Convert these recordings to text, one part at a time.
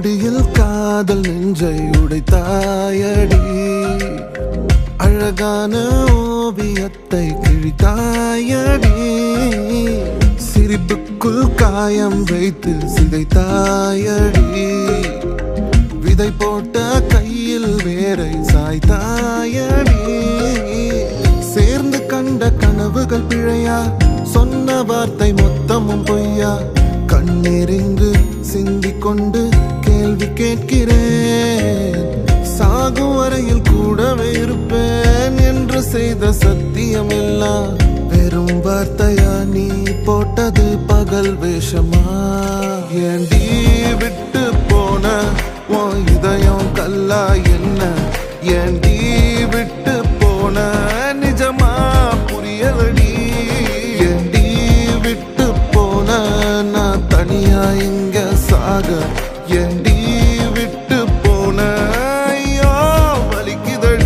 நொடியில் காதல் நெஞ்சை உடைத்தாயடி அழகான ஓவியத்தை கிழித்தாயடி சிரிப்புக்குள் காயம் வைத்து சிதைத்தாயடி விதை போட்ட கையில் வேரை சாய்த்தாயடி சேர்ந்து கண்ட கனவுகள் பிழையா சொன்ன வார்த்தை மொத்தமும் பொய்யா கண்ணெறிந்து சிந்திக் கொண்டு கேள்வி கேட்கிறேன் சாகும் வரையில் கூடவே இருப்பேன் என்று செய்த சத்தியம் எல்லாம் வெறும் வார்த்தையா நீ போட்டது பகல் வேஷமா ஏண்டி விட்டு போன உன் இதயம் கல்லா என்ன ஏண்டி விட்டு போன நிஜமா புரியலடி ஏண்டி விட்டு போன நான் தனியா இங்க சாக ஏண்டி விட்டு போன ஐயோ வலிக்குதடி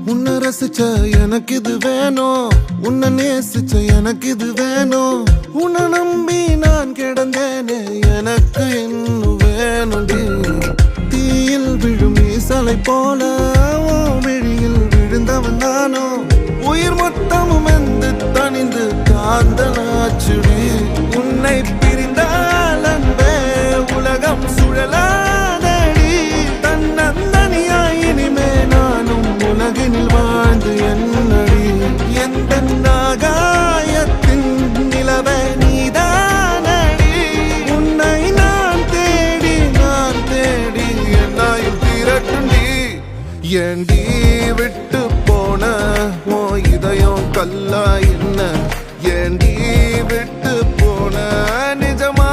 உன்னை ரசிச்ச எனக்கு இது வேணும் உன்னை நேசிச்ச எனக்கு இது வேணும் உன்னை நம்பி நான் கிடந்தேனே எனக்கு இன்னும் வேணும்டி தீயில் விழும் ஈசலை போல விழியில் விழுந்தவன் தானோ உயிர் மொத்தமும் எந்து தனிந்து காந்தனாச்சுடி உன்னை பிரிந்தால் அன்பே உலகம் சுழலாதடி தன்னந்தனியாய் இனிமே நானும் உலகினில் வாழ்ந்து என்னடி எந்த நாகாயத்தின் நிலவை நீதானடி உன்னை நான் தேடி என்னாயும் திரட்டுண்டி ஏண்டி விட்டு போன ஓ இதயம் கல்லா என்ன ஏண்டி விட்டு போன நிஜமா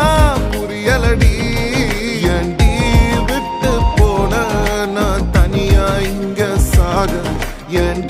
புரியலடி ஏண்டி விட்டு போன நான் தனியா இங்க சாக ஏண்டி